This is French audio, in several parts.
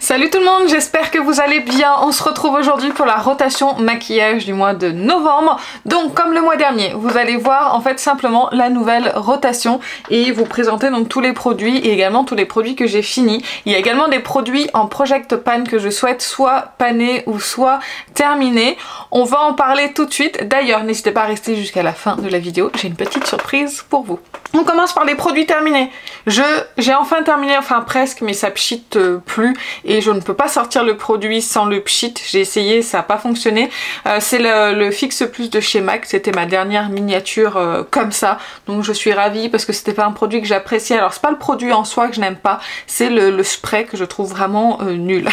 Salut tout le monde, j'espère que vous allez bien. On se retrouve aujourd'hui pour la rotation maquillage du mois de novembre. Donc comme le mois dernier, vous allez voir en fait simplement la nouvelle rotation et vous présenter donc tous les produits et également tous les produits que j'ai finis. Il y a également des produits en project pan que je souhaite soit paner ou soit terminer. On va en parler tout de suite. D'ailleurs, n'hésitez pas à rester jusqu'à la fin de la vidéo, j'ai une petite surprise pour vous. On commence par les produits terminés. J'ai enfin terminé, enfin presque, mais ça pchit plus et je ne peux pas sortir le produit sans le pchit. J'ai essayé, ça n'a pas fonctionné. C'est le Fixe Plus de chez MAC, c'était ma dernière miniature comme ça. Donc je suis ravie parce que c'était pas un produit que j'appréciais. Alors c'est pas le produit en soi que je n'aime pas, c'est le spray que je trouve vraiment nul.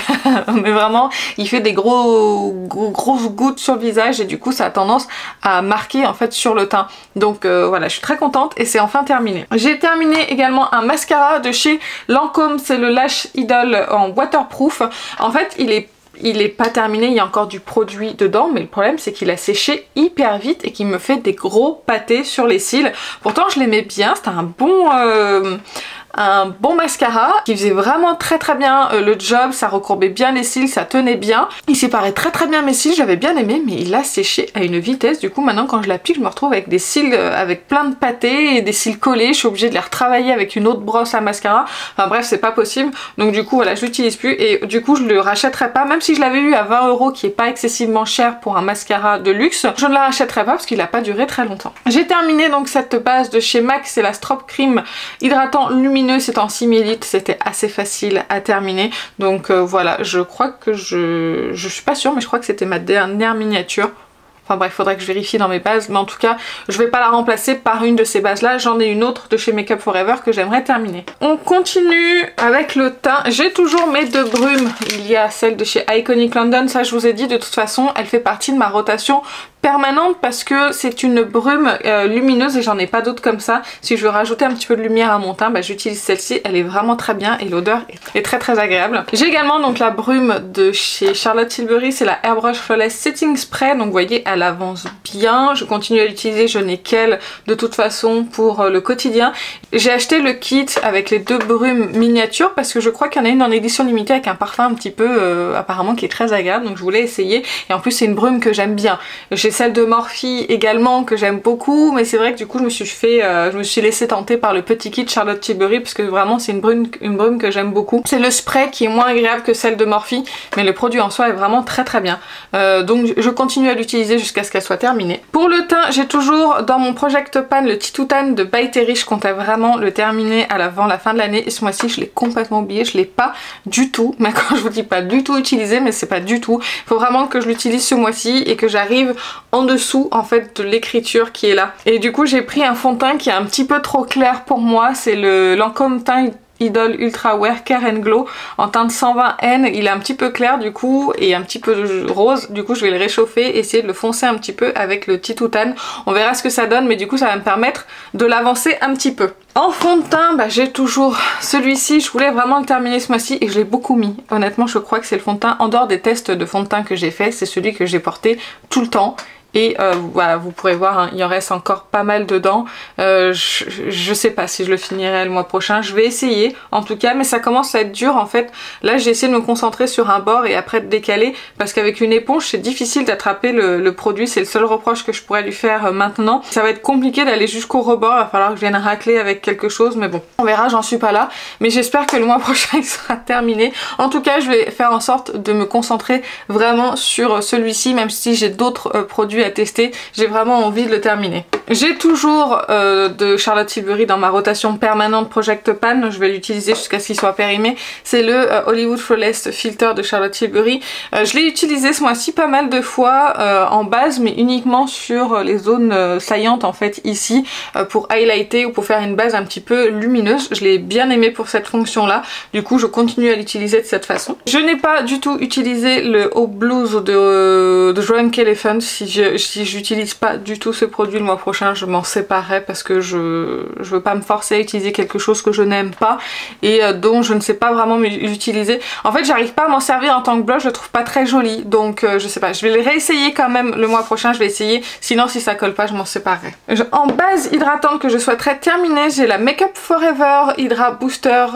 Mais vraiment, il fait des grosses gouttes sur le visage et du coup ça a tendance à marquer en fait sur le teint. Donc voilà, je suis très contente et c'est enfin terminé. J'ai terminé également un mascara de chez Lancôme, c'est le Lash Idol en waterproof. En fait il est pas terminé, il y a encore du produit dedans, mais le problème c'est qu'il a séché hyper vite et qu'il me fait des gros pâtés sur les cils. Pourtant je l'aimais bien, c'était un bon mascara qui faisait vraiment très bien le job, ça recourbait bien les cils, ça tenait bien. Il séparait très bien mes cils, j'avais bien aimé, mais il a séché à une vitesse. Du coup maintenant quand je l'applique je me retrouve avec des cils avec plein de pâtés et des cils collés, je suis obligée de les retravailler avec une autre brosse à mascara. Enfin bref, c'est pas possible, donc du coup voilà, je l'utilise plus et du coup je le rachèterai pas, même si je l'avais eu à 20 € qui est pas excessivement cher pour un mascara de luxe, je ne la rachèterai pas parce qu'il a pas duré très longtemps. J'ai terminé donc cette base de chez MAC, c'est la Strop Cream hydratant lumineux, c'est en 6 ml, c'était assez facile à terminer. Donc voilà, je crois que je suis pas sûre, mais je crois que c'était ma dernière miniature. Enfin bref, faudrait que je vérifie dans mes bases, mais en tout cas, je vais pas la remplacer par une de ces bases-là. J'en ai une autre de chez Makeup Forever que j'aimerais terminer. On continue avec le teint. J'ai toujours mes deux brumes. Il y a celle de chez Iconic London, ça je vous ai dit, de toute façon, elle fait partie de ma rotation permanente parce que c'est une brume lumineuse et j'en ai pas d'autres comme ça. Si je veux rajouter un petit peu de lumière à mon teint, bah, j'utilise celle-ci, elle est vraiment très bien et l'odeur est très agréable. J'ai également donc la brume de chez Charlotte Tilbury, c'est la Airbrush Flawless Setting Spray, donc vous voyez elle avance bien, je continue à l'utiliser, je n'ai qu'elle de toute façon pour le quotidien. J'ai acheté le kit avec les deux brumes miniatures parce que je crois qu'il y en a une en édition limitée avec un parfum un petit peu apparemment qui est très agréable, donc je voulais essayer et en plus c'est une brume que j'aime bien. J'ai celle de Morphe également que j'aime beaucoup, mais c'est vrai que du coup je me suis laissée tenter par le petit kit Charlotte Tilbury parce que vraiment c'est une brume que j'aime beaucoup. C'est le spray qui est moins agréable que celle de Morphe, mais le produit en soi est vraiment très bien. Donc je continue à l'utiliser jusqu'à ce qu'elle soit terminée. Pour le teint, j'ai toujours dans mon project pan le Titoutan de By Terry. Je comptais vraiment le terminer avant la fin de l'année et ce mois-ci je l'ai complètement oublié, je l'ai pas du tout, mais quand je vous dis pas du tout utilisé, mais c'est pas du tout. Il faut vraiment que je l'utilise ce mois-ci et que j'arrive en dessous en fait de l'écriture qui est là. Et du coup j'ai pris un fond de teint qui est un petit peu trop clair pour moi, c'est le Lancôme Teint Idol Ultra Wear Care and Glow en teinte 120N, il est un petit peu clair du coup et un petit peu rose, du coup je vais le réchauffer, essayer de le foncer un petit peu avec le Titoutan. On verra ce que ça donne, mais du coup ça va me permettre de l'avancer un petit peu. En fond de teint, bah, j'ai toujours celui-ci, je voulais vraiment le terminer ce mois-ci et je l'ai beaucoup mis. Honnêtement je crois que c'est le fond de teint, en dehors des tests de fond de teint que j'ai fait, c'est celui que j'ai porté tout le temps. Et voilà, vous pourrez voir, hein, il en reste encore pas mal dedans. Je sais pas si je le finirai le mois prochain. Je vais essayer en tout cas, mais ça commence à être dur en fait. Là j'ai essayé de me concentrer sur un bord et après de décaler parce qu'avec une éponge c'est difficile d'attraper le produit. C'est le seul reproche que je pourrais lui faire maintenant. Ça va être compliqué d'aller jusqu'au rebord, il va falloir que je vienne racler avec quelque chose, mais bon, on verra, j'en suis pas là. Mais j'espère que le mois prochain il sera terminé. En tout cas je vais faire en sorte de me concentrer vraiment sur celui-ci, même si j'ai d'autres produits à tester, j'ai vraiment envie de le terminer. J'ai toujours de Charlotte Tilbury dans ma rotation permanente Project Pan, je vais l'utiliser jusqu'à ce qu'il soit périmé, c'est le Hollywood Flawless Filter de Charlotte Tilbury. Je l'ai utilisé ce mois-ci pas mal de fois en base, mais uniquement sur les zones saillantes en fait ici, pour highlighter ou pour faire une base un petit peu lumineuse. Je l'ai bien aimé pour cette fonction là, du coup je continue à l'utiliser de cette façon. Je n'ai pas du tout utilisé le Haut Blues de Drunk Elephant, si j'utilise pas du tout ce produit le mois prochain. prochain je m'en séparerai parce que je veux pas me forcer à utiliser quelque chose que je n'aime pas et dont je ne sais pas vraiment l'utiliser. En fait j'arrive pas à m'en servir en tant que blush, je le trouve pas très joli, donc je sais pas, je vais les réessayer quand même le mois prochain, je vais essayer, sinon si ça colle pas je m'en séparerai. En base hydratante que je souhaiterais terminer, j'ai la Make Up Forever Hydra Booster,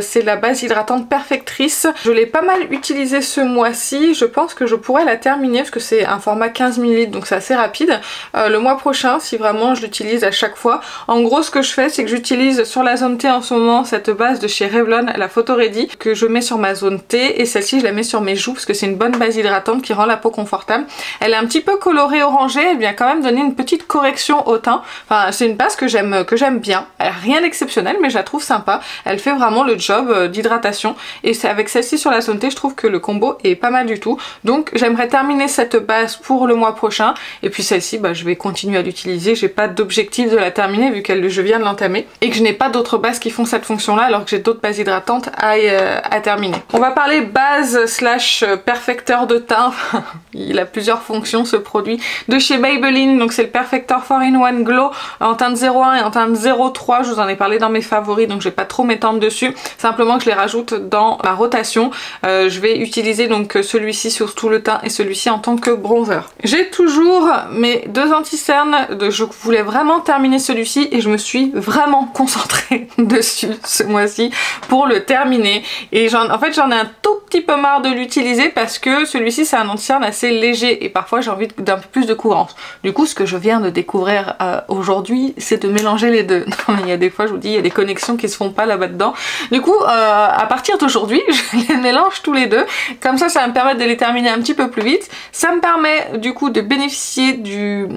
c'est la base hydratante perfectrice. Je l'ai pas mal utilisée ce mois-ci, je pense que je pourrais la terminer parce que c'est un format 15 ml donc c'est assez rapide. Le mois prochain, si vraiment je l'utilise à chaque fois. En gros ce que je fais c'est que j'utilise sur la zone T en ce moment cette base de chez Revlon, la Photo Ready, que je mets sur ma zone T, et celle-ci je la mets sur mes joues parce que c'est une bonne base hydratante qui rend la peau confortable. Elle est un petit peu colorée orangée, elle vient quand même donner une petite correction au teint. Enfin c'est une base que j'aime bien. Elle a rien d'exceptionnel mais je la trouve sympa. Elle fait vraiment le job d'hydratation et c'est avec celle-ci sur la zone T je trouve que le combo est pas mal du tout. Donc j'aimerais terminer cette base pour le mois prochain et puis celle-ci bah, je vais continuer à l'utiliser. J'ai pas d'objectif de la terminer vu que je viens de l'entamer et que je n'ai pas d'autres bases qui font cette fonction là alors que j'ai d'autres bases hydratantes à terminer. On va parler base slash perfecteur de teint. Il a plusieurs fonctions ce produit de chez Maybelline, donc c'est le Perfector 4-in-1 Glow en teinte 01 et en teinte 03. Je vous en ai parlé dans mes favoris donc je vais pas trop m'étendre dessus, simplement que je les rajoute dans ma rotation. Je vais utiliser donc celui-ci sur tout le teint et celui-ci en tant que bronzer. J'ai toujours mes deux anti-cernes, je voulais vraiment terminer celui-ci et je me suis vraiment concentrée dessus ce mois-ci pour le terminer et en fait j'en ai un tout petit peu marre de l'utiliser parce que celui-ci c'est un anti-cerne assez léger et parfois j'ai envie d'un peu plus de couvrance. Du coup ce que je viens de découvrir aujourd'hui c'est de mélanger les deux. Non, mais il y a des fois je vous dis il y a des connexions qui se font pas là-bas dedans. Du coup à partir d'aujourd'hui je les mélange tous les deux, comme ça va me permettre de les terminer un petit peu plus vite. Ça me permet du coup de bénéficier du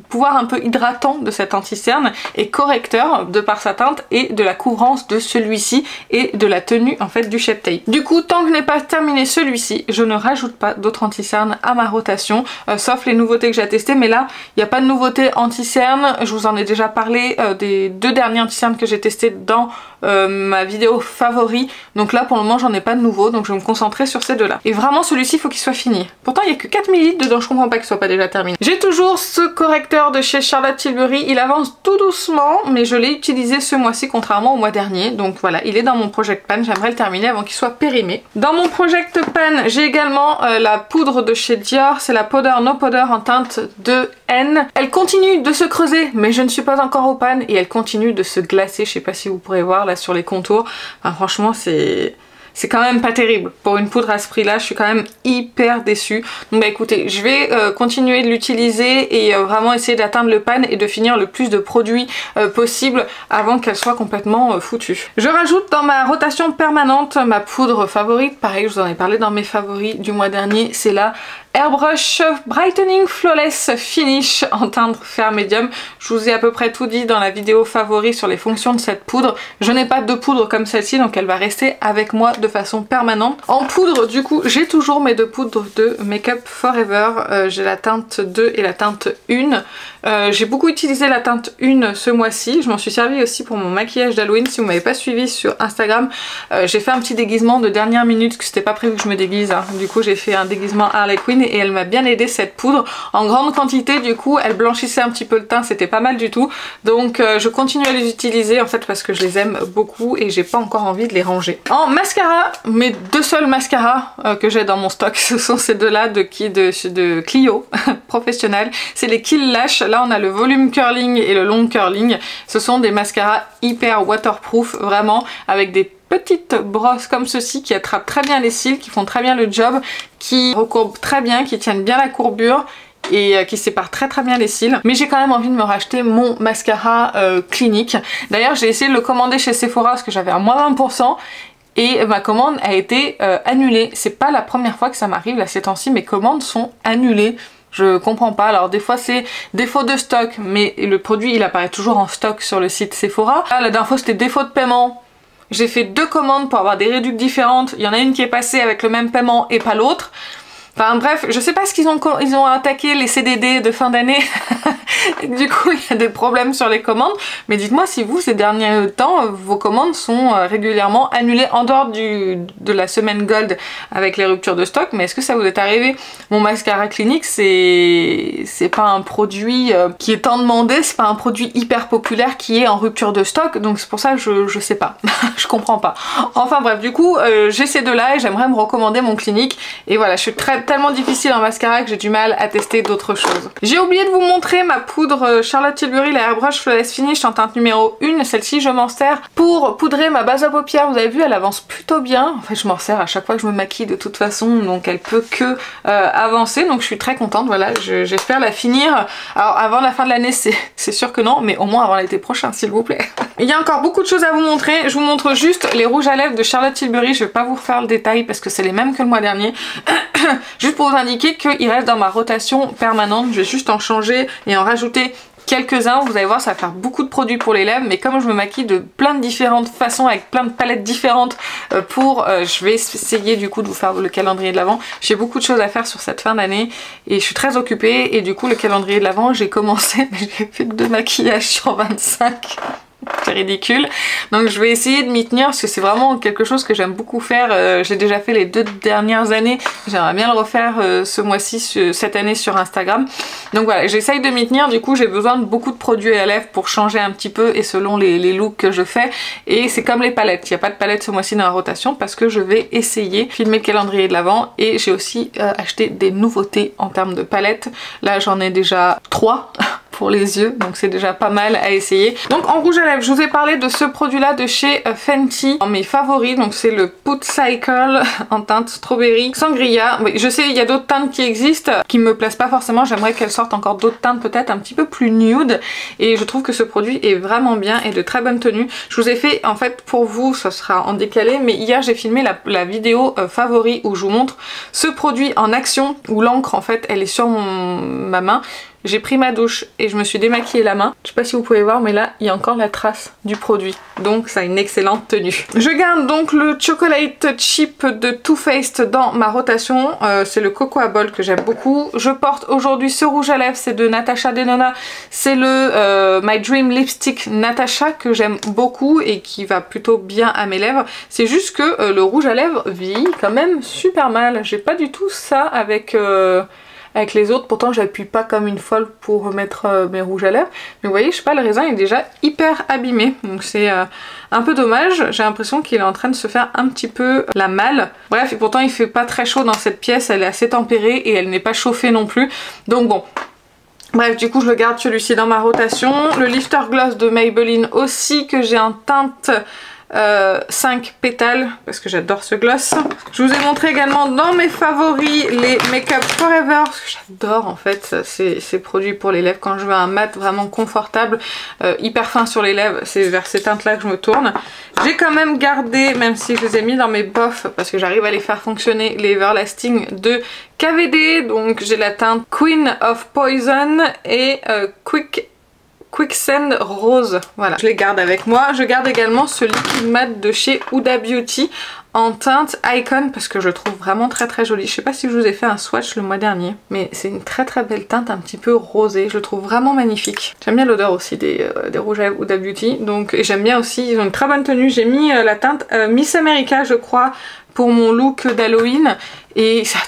pouvoir un peu hydratant de cet anti-cerne et correcteur de par sa teinte et de la couvrance de celui-ci et de la tenue en fait du Shape Tape. Du coup tant que je n'ai pas terminé celui-ci je ne rajoute pas d'autres anti-cernes à ma rotation sauf les nouveautés que j'ai testées, mais là il n'y a pas de nouveautés anti-cernes. Je vous en ai déjà parlé des deux derniers anti-cernes que j'ai testés dans ma vidéo favori, donc là pour le moment j'en ai pas de nouveau donc je vais me concentrer sur ces deux là et vraiment celui-ci il faut qu'il soit fini. Pourtant il n'y a que 4 ml dedans, je comprends pas qu'il soit pas déjà terminé. J'ai toujours ce correcteur de chez Charlotte Tilbury, il avance tout doucement mais je l'ai utilisé ce mois-ci contrairement au mois dernier, donc voilà il est dans mon Project Pan, j'aimerais le terminer avant qu'il soit périmé. Dans mon Project Pan j'ai également la poudre de chez Dior, c'est la Powder No Powder en teinte 2N. Elle continue de se creuser mais je ne suis pas encore au pan et elle continue de se glacer, je sais pas si vous pourrez voir là sur les contours, enfin, franchement c'est quand même pas terrible. Pour une poudre à ce prix là je suis quand même hyper déçue. Donc bah écoutez je vais continuer de l'utiliser et vraiment essayer d'atteindre le pan et de finir le plus de produits possible avant qu'elle soit complètement foutue. Je rajoute dans ma rotation permanente ma poudre favorite, pareil je vous en ai parlé dans mes favoris du mois dernier, c'est la Airbrush Brightening Flawless Finish en teinte fer médium. Je vous ai à peu près tout dit dans la vidéo favori sur les fonctions de cette poudre. Je n'ai pas de poudre comme celle-ci donc elle va rester avec moi de façon permanente. En poudre du coup j'ai toujours mes deux poudres de Make Up Forever. J'ai la teinte 2 et la teinte 1. J'ai beaucoup utilisé la teinte 1 ce mois-ci. Je m'en suis servi aussi pour mon maquillage d'Halloween. Si vous m'avez pas suivi sur Instagram, j'ai fait un petit déguisement de dernière minute, que c'était pas prévu que je me déguise. Hein. Du coup j'ai fait un déguisement Harley Quinn et elle m'a bien aidé cette poudre. En grande quantité du coup elle blanchissait un petit peu le teint, c'était pas mal du tout. Donc je continue à les utiliser en fait parce que je les aime beaucoup et j'ai pas encore envie de les ranger. En mascara, mes deux seuls mascaras que j'ai dans mon stock ce sont ces deux là de Clio professionnel. C'est les Kill Lash. Là on a le volume curling et le long curling. Ce sont des mascaras hyper waterproof vraiment avec des petites brosses comme ceci qui attrapent très bien les cils, qui font très bien le job, qui recourbent très bien, qui tiennent bien la courbure et qui séparent très bien les cils. Mais j'ai quand même envie de me racheter mon mascara Clinique. D'ailleurs j'ai essayé de le commander chez Sephora parce que j'avais un moins 20% et ma commande a été annulée. C'est pas la première fois que ça m'arrive là ces temps-ci, mes commandes sont annulées. Je comprends pas, alors des fois c'est défaut de stock mais le produit il apparaît toujours en stock sur le site Sephora. Là la dernière fois c'était défaut de paiement. J'ai fait deux commandes pour avoir des réductions différentes. Il y en a une qui est passée avec le même paiement et pas l'autre. Enfin bref, je sais pas ce qu'ils ont attaqué les CDD de fin d'année. et du coup il y a des problèmes sur les commandes. Mais dites-moi si vous, ces derniers temps, vos commandes sont régulièrement annulées en dehors de la semaine Gold avec les ruptures de stock. Mais est-ce que ça vous est arrivé? Mon mascara Clinique, c'est pas un produit qui est tant demandé, c'est pas un produit hyper populaire qui est en rupture de stock, donc c'est pour ça que je sais pas. Je comprends pas. Enfin bref, du coup j'ai ces deux-là et j'aimerais me recommander mon Clinique. Et voilà, je suis tellement difficile en mascara que j'ai du mal à tester d'autres choses. J'ai oublié de vous montrer ma poudre Charlotte Tilbury, la Airbrush Flawless Finish en teinte numéro 1. Celle-ci, je m'en sers pour poudrer ma base à paupières. Vous avez vu, elle avance plutôt bien. En fait, je m'en sers à chaque fois que je me maquille de toute façon, donc elle peut que avancer. Donc je suis très contente. Voilà, j'espère la finir. Alors avant la fin de l'année, c'est sûr que non, mais au moins avant l'été prochain, s'il vous plaît. Il y a encore beaucoup de choses à vous montrer. Je vous montre juste les rouges à lèvres de Charlotte Tilbury. Je vais pas vous refaire le détail parce que c'est les mêmes que le mois dernier. Juste pour vous indiquer qu'ils restent dans ma rotation permanente. Je vais juste en changer et en rajouter quelques-uns. Vous allez voir, ça va faire beaucoup de produits pour les lèvres, mais comme je me maquille de plein de différentes façons avec plein de palettes différentes je vais essayer du coup de vous faire le calendrier de l'Avent. J'ai beaucoup de choses à faire sur cette fin d'année et je suis très occupée, et du coup le calendrier de l'Avent, j'ai commencé mais j'ai fait que 2 maquillages sur 25. C'est ridicule, donc je vais essayer de m'y tenir parce que c'est vraiment quelque chose que j'aime beaucoup faire. J'ai déjà fait les 2 dernières années, j'aimerais bien le refaire ce mois-ci, cette année sur Instagram. Donc voilà, j'essaye de m'y tenir. Du coup j'ai besoin de beaucoup de produits à lèvres pour changer un petit peu et selon les looks que je fais. Et c'est comme les palettes, il n'y a pas de palette ce mois-ci dans la rotation parce que je vais essayer de filmer le calendrier de l'Avent. Et j'ai aussi acheté des nouveautés en termes de palettes. Là j'en ai déjà 3 pour les yeux, donc c'est déjà pas mal à essayer. Donc en rouge à lèvres, je vous ai parlé de ce produit là de chez Fenty, en mes favoris. Donc c'est le Put Cycle en teinte Strawberry Sangria. Oui, je sais, il y a d'autres teintes qui existent qui me plaisent pas forcément, j'aimerais qu'elles sortent encore d'autres teintes peut-être un petit peu plus nude, et je trouve que ce produit est vraiment bien et de très bonne tenue. Je vous ai fait, en fait pour vous ça sera en décalé, mais hier j'ai filmé la vidéo favori où je vous montre ce produit en action, où l'encre en fait elle est sur ma main. J'ai pris ma douche et je me suis démaquillée la main. Je sais pas si vous pouvez voir, mais là il y a encore la trace du produit, donc ça a une excellente tenue. Je garde donc le Chocolate Chip de Too Faced dans ma rotation. C'est le Cocoa Ball que j'aime beaucoup. Je porte aujourd'hui ce rouge à lèvres, c'est de Natasha Denona. C'est le My Dream Lipstick Natasha que j'aime beaucoup et qui va plutôt bien à mes lèvres. C'est juste que le rouge à lèvres vieillit quand même super mal. J'ai pas du tout ça avec les autres, pourtant j'appuie pas comme une folle pour remettre mes rouges à lèvres, mais vous voyez, je sais pas, le raisin est déjà hyper abîmé, donc c'est un peu dommage. J'ai l'impression qu'il est en train de se faire un petit peu la malle. Bref, et pourtant il fait pas très chaud dans cette pièce, elle est assez tempérée et elle n'est pas chauffée non plus, donc bon. Bref, du coup je le garde celui-ci dans ma rotation. Le Lifter Gloss de Maybelline aussi, que j'ai en teinte 5 pétales parce que j'adore ce gloss. Je vous ai montré également dans mes favoris les Make Up Forever parce que j'adore en fait ces produits pour les lèvres. Quand je veux un mat vraiment confortable, hyper fin sur les lèvres, c'est vers ces teintes là que je me tourne. J'ai quand même gardé, même si je les ai mis dans mes bofs parce que j'arrive à les faire fonctionner, les Everlasting de KVD. Donc j'ai la teinte Queen of Poison et Quicksand Rose, voilà, je les garde avec moi. Je garde également ce liquide mat de chez Huda Beauty en teinte Icon parce que je le trouve vraiment très très joli. Je sais pas si je vous ai fait un swatch le mois dernier, mais c'est une très très belle teinte un petit peu rosée, je le trouve vraiment magnifique. J'aime bien l'odeur aussi des rouges à lèvres Huda Beauty, donc, et j'aime bien aussi, ils ont une très bonne tenue. J'ai mis la teinte Miss America je crois pour mon look d'Halloween et ça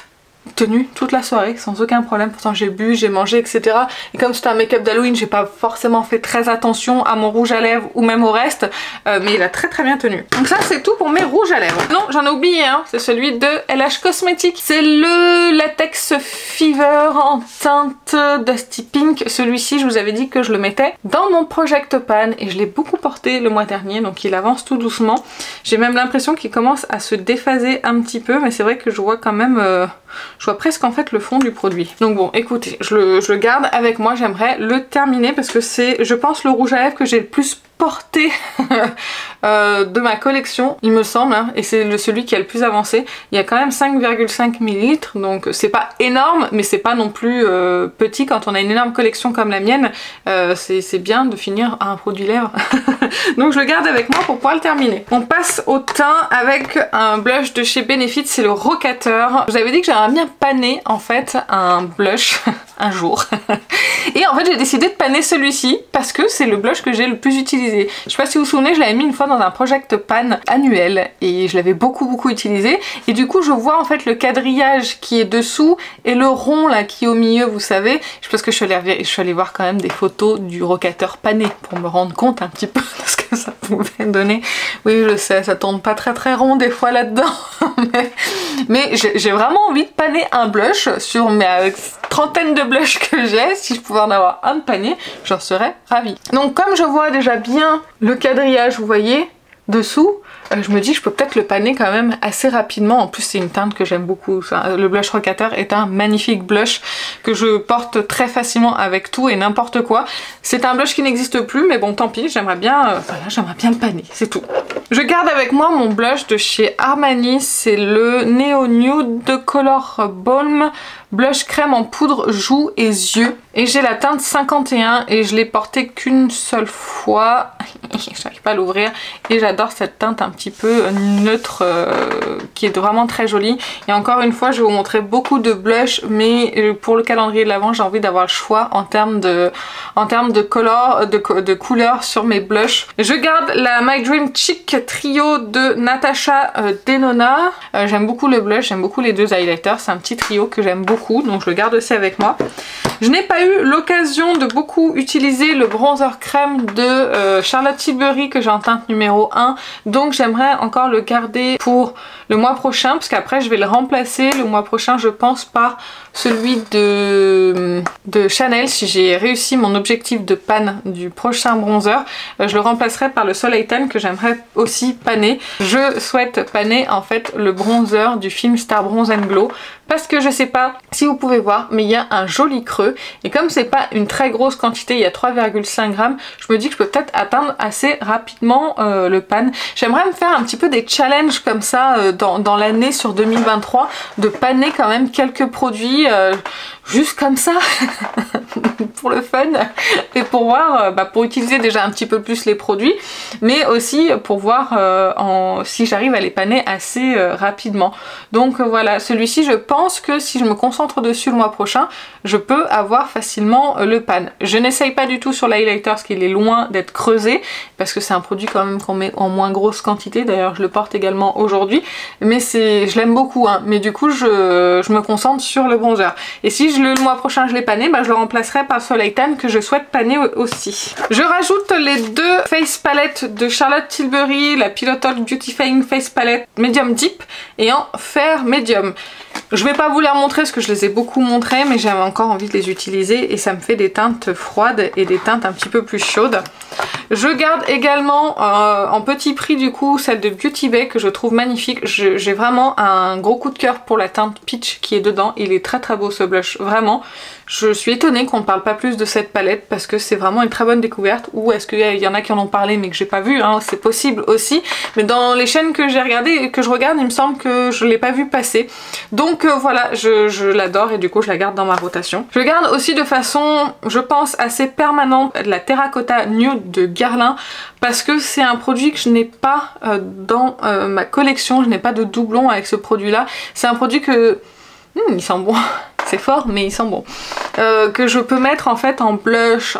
tenue toute la soirée sans aucun problème. Pourtant j'ai bu, j'ai mangé, etc. Et comme c'était un make-up d'Halloween, j'ai pas forcément fait très attention à mon rouge à lèvres ou même au reste, mais il a très très bien tenu. Donc ça c'est tout pour mes rouges à lèvres. Non, j'en ai oublié un, c'est celui de LH Cosmetics. C'est le Latex Fever en teinte Dusty Pink. Celui-ci je vous avais dit que je le mettais dans mon Project Pan et je l'ai beaucoup porté le mois dernier, donc il avance tout doucement. J'ai même l'impression qu'il commence à se déphaser un petit peu, mais c'est vrai que je vois quand même je vois presque en fait le fond du produit. Donc bon, écoutez, je le garde avec moi, j'aimerais le terminer parce que c'est, je pense, le rouge à lèvres que j'ai le plus porté de ma collection, il me semble, hein, et c'est celui qui a le plus avancé. Il y a quand même 5,5 ml, donc c'est pas énorme, mais c'est pas non plus petit. Quand on a une énorme collection comme la mienne, c'est bien de finir un produit lèvres. Donc je le garde avec moi pour pouvoir le terminer. On passe au teint avec un blush de chez Benefit, c'est le Rocateur. Je vous avais dit que j'aimerais bien paner en fait un blush un jour. Et en fait j'ai décidé de panner celui-ci parce que c'est le blush que j'ai le plus utilisé. Je sais pas si vous vous souvenez, je l'avais mis une fois dans un project pan annuel et je l'avais beaucoup utilisé. Et du coup je vois en fait le quadrillage qui est dessous et le rond là qui est au milieu, vous savez. Je pense que je suis allée voir quand même des photos du rocateur pané pour me rendre compte un petit peu de ce que ça pouvait donner. Oui je sais, ça tourne pas très rond des fois là-dedans. mais j'ai vraiment envie de panner un blush sur mes trentaine de blushs que j'ai. Si je pouvais en avoir un de panier, j'en serais ravie. Donc comme je vois déjà bien le quadrillage, vous voyez, dessous, je me dis que je peux peut-être le panner quand même assez rapidement. En plus c'est une teinte que j'aime beaucoup. Le blush rocateur est un magnifique blush que je porte très facilement avec tout et n'importe quoi. C'est un blush qui n'existe plus, mais bon tant pis, j'aimerais bien, voilà, j'aimerais bien le panner, c'est tout. Je garde avec moi mon blush de chez Armani, c'est le Neo Nude Color Balm blush crème en poudre joues et yeux. Et j'ai la teinte 51 et je l'ai porté qu'une seule fois. J'arrive pas à l'ouvrir. Et j'adore cette teinte un petit peu neutre qui est vraiment très jolie. Et encore une fois, je vais vous montrer beaucoup de blush, mais pour le calendrier de l'Avent, j'ai envie d'avoir le choix en termes de couleurs sur mes blushs. Je garde la My Dream Cheek Trio de Natasha Denona. J'aime beaucoup le blush, j'aime beaucoup les deux highlighters. C'est un petit trio que j'aime beaucoup, donc je le garde aussi avec moi. Je n'ai pas eu l'occasion de beaucoup utiliser le bronzer crème de Charlotte Tilbury que j'ai en teinte numéro 1, donc j'aimerais encore le garder pour le mois prochain, parce qu'après je vais le remplacer le mois prochain je pense par celui de Chanel. Si j'ai réussi mon objectif de pan du prochain bronzer, je le remplacerai par le Soleil Tan que j'aimerais aussi panner. Je souhaite panner en fait le bronzer du film Star Bronze and Glow, parce que je sais pas si vous pouvez voir, mais il y a un joli creux, et comme c'est pas une très grosse quantité, il y a 3,5 grammes, je me dis que je peux peut-être atteindre assez rapidement le pan. J'aimerais me faire un petit peu des challenges comme ça dans l'année sur 2023, de panner quand même quelques produits juste comme ça pour le fun et pour voir, pour utiliser déjà un petit peu plus les produits, mais aussi pour voir si j'arrive à les panner assez rapidement. Donc voilà, celui-ci je pense que si je me concentre dessus le mois prochain, je peux avoir facilement le pan. Je n'essaye pas du tout sur l'highlighter parce qu'il est loin d'être creusé, parce que c'est un produit quand même qu'on met en moins grosse quantité. D'ailleurs je le porte également aujourd'hui, mais je l'aime beaucoup hein. Mais du coup je me concentre sur le bronzer. Et si le mois prochain je l'ai panné, je le remplacerai par Soleil Tan que je souhaite panner aussi. Je rajoute les deux face palettes de Charlotte Tilbury, la Pilot Talk Beautifying Face Palette Medium Deep et en fer médium. Je vais pas vous les remontrer parce que je les ai beaucoup montrés, mais j'avais encore envie de les utiliser et ça me fait des teintes froides et des teintes un petit peu plus chaudes. Je garde également en petit prix du coup celle de Beauty Bay que je trouve magnifique. J'ai vraiment un gros coup de cœur pour la teinte Peach qui est dedans. Il est très beau ce blush, vraiment. Je suis étonnée qu'on ne parle pas plus de cette palette parce que c'est vraiment une très bonne découverte. Ou est-ce qu'il y en a qui en ont parlé mais que j'ai pas vu, hein, c'est possible aussi. Mais dans les chaînes que j'ai regardées et que je regarde, il me semble que je l'ai pas vu passer. Donc voilà, je l'adore et du coup je la garde dans ma rotation. Je garde aussi de façon, je pense, assez permanente la Terracotta Nude de Guerlain parce que c'est un produit que je n'ai pas dans ma collection. Je n'ai pas de doublon avec ce produit-là. C'est un produit que... il sent bon. C'est fort mais il sent bon. Que je peux mettre en fait en blush,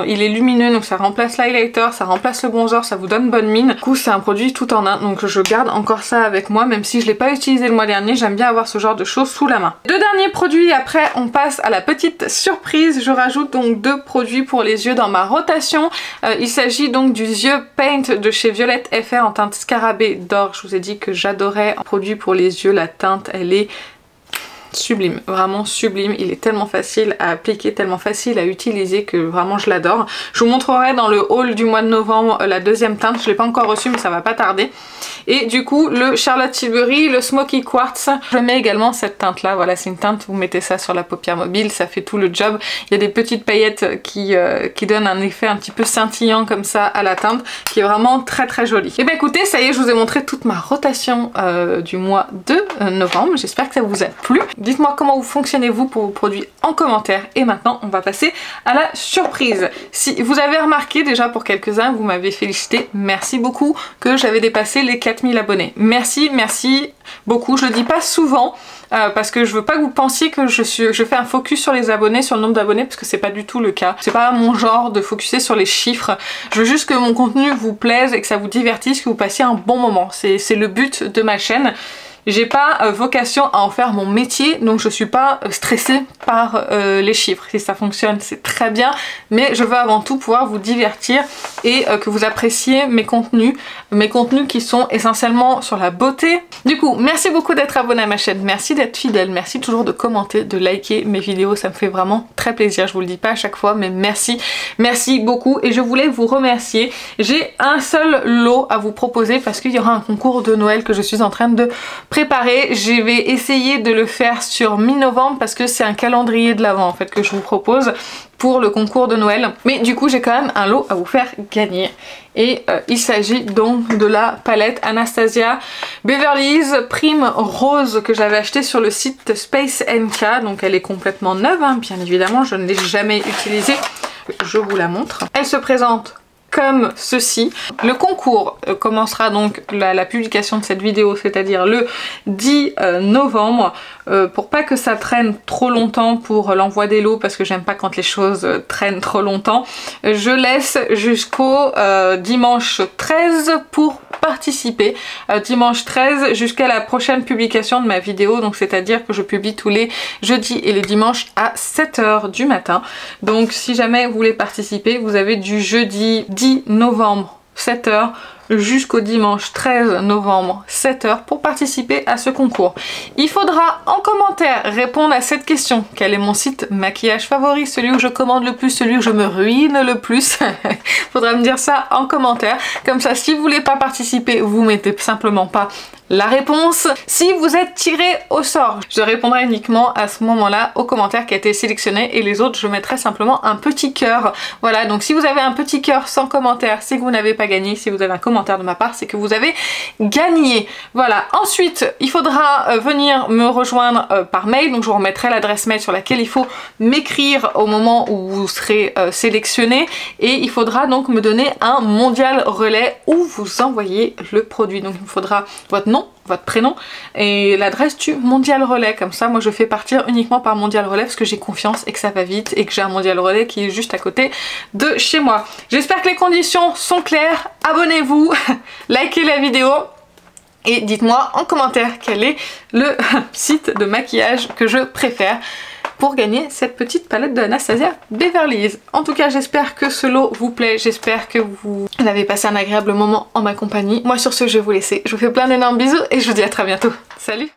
il est lumineux donc ça remplace l'highlighter, ça remplace le bronzer, ça vous donne bonne mine. Du coup c'est un produit tout en un, donc je garde encore ça avec moi même si je l'ai pas utilisé le mois dernier. J'aime bien avoir ce genre de choses sous la main. Deux derniers produits, après on passe à la petite surprise. Je rajoute donc deux produits pour les yeux dans ma rotation. Il s'agit donc du Yeux Paint de chez Violette FR en teinte Scarabée d'or. Je vous ai dit que j'adorais un produit pour les yeux, la teinte elle est sublime, vraiment sublime. Il est tellement facile à appliquer, tellement facile à utiliser que vraiment je l'adore. Je vous montrerai dans le haul du mois de novembre la deuxième teinte, je l'ai pas encore reçue mais ça va pas tarder. Et du coup le Charlotte Tilbury, le Smoky Quartz, je mets également cette teinte là. Voilà, c'est une teinte, vous mettez ça sur la paupière mobile, ça fait tout le job. Il y a des petites paillettes qui donnent un effet un petit peu scintillant comme ça à la teinte, qui est vraiment très jolie. Et bien écoutez, ça y est, je vous ai montré toute ma rotation du mois de novembre. J'espère que ça vous a plu. Dites-moi comment vous fonctionnez vous pour vos produits en commentaire. Et maintenant on va passer à la surprise. Si vous avez remarqué déjà pour quelques-uns, vous m'avez félicité, merci beaucoup, que j'avais dépassé les 4000 4000 abonnés. Merci, merci beaucoup. Je le dis pas souvent parce que je veux pas que vous pensiez que je fais un focus sur les abonnés, sur le nombre d'abonnés, parce que c'est pas du tout le cas. C'est pas mon genre de focuser sur les chiffres. Je veux juste que mon contenu vous plaise et que ça vous divertisse, que vous passiez un bon moment. C'est le but de ma chaîne. J'ai pas vocation à en faire mon métier, donc je suis pas stressée par les chiffres. Si ça fonctionne, c'est très bien, mais je veux avant tout pouvoir vous divertir et que vous appréciez mes contenus qui sont essentiellement sur la beauté. Du coup, merci beaucoup d'être abonné à ma chaîne, merci d'être fidèle, merci toujours de commenter, de liker mes vidéos, ça me fait vraiment très plaisir. Je vous le dis pas à chaque fois, mais merci, merci beaucoup. Et je voulais vous remercier. J'ai un seul lot à vous proposer parce qu'il y aura un concours de Noël que je suis en train de préparer. Je vais essayer de le faire sur mi-novembre parce que c'est un calendrier de l'Avent en fait que je vous propose pour le concours de Noël. Mais du coup j'ai quand même un lot à vous faire gagner. Et il s'agit donc de la palette Anastasia Beverly Hills Prime Rose que j'avais acheté sur le site Space NK. Donc elle est complètement neuve, hein, bien évidemment, je ne l'ai jamais utilisée. Je vous la montre. Elle se présente comme ceci. Le concours commencera donc la publication de cette vidéo, c'est-à-dire le 10 novembre. Pour pas que ça traîne trop longtemps pour l'envoi des lots, parce que j'aime pas quand les choses traînent trop longtemps, je laisse jusqu'au dimanche 13 pour participer. Dimanche 13 jusqu'à la prochaine publication de ma vidéo, donc c'est-à-dire que je publie tous les jeudis et les dimanches à 7 h du matin. Donc si jamais vous voulez participer, vous avez du jeudi 10 novembre 7 h jusqu'au dimanche 13 novembre 7 h pour participer à ce concours. Il faudra en commentaire répondre à cette question: quel est mon site maquillage favori, celui où je commande le plus, celui où je me ruine le plus. Faudra me dire ça en commentaire, comme ça si vous voulez pas participer, vous mettez simplement pas la réponse. Si vous êtes tiré au sort, je répondrai uniquement à ce moment-là au commentaire qui a été sélectionné, et les autres je mettrai simplement un petit cœur. Voilà, donc si vous avez un petit cœur sans commentaire, c'est que vous n'avez pas gagné. Si vous avez un commentaire de ma part, c'est que vous avez gagné. Voilà, ensuite il faudra venir me rejoindre par mail, donc je vous remettrai l'adresse mail sur laquelle il faut m'écrire au moment où vous serez sélectionné, et il faudra donc me donner un mondial relais où vous envoyez le produit. Donc il me faudra votre nom, votre prénom et l'adresse du mondial relais. Comme ça, moi je fais partir uniquement par mondial relais parce que j'ai confiance et que ça va vite et que j'ai un mondial relais qui est juste à côté de chez moi. J'espère que les conditions sont claires. Abonnez-vous, likez la vidéo et dites-moi en commentaire quel est le site de maquillage que je préfère pour gagner cette petite palette de Anastasia Beverly Hills. En tout cas, j'espère que ce lot vous plaît, j'espère que vous avez passé un agréable moment en ma compagnie. Moi sur ce, je vais vous laisser. Je vous fais plein d'énormes bisous et je vous dis à très bientôt. Salut!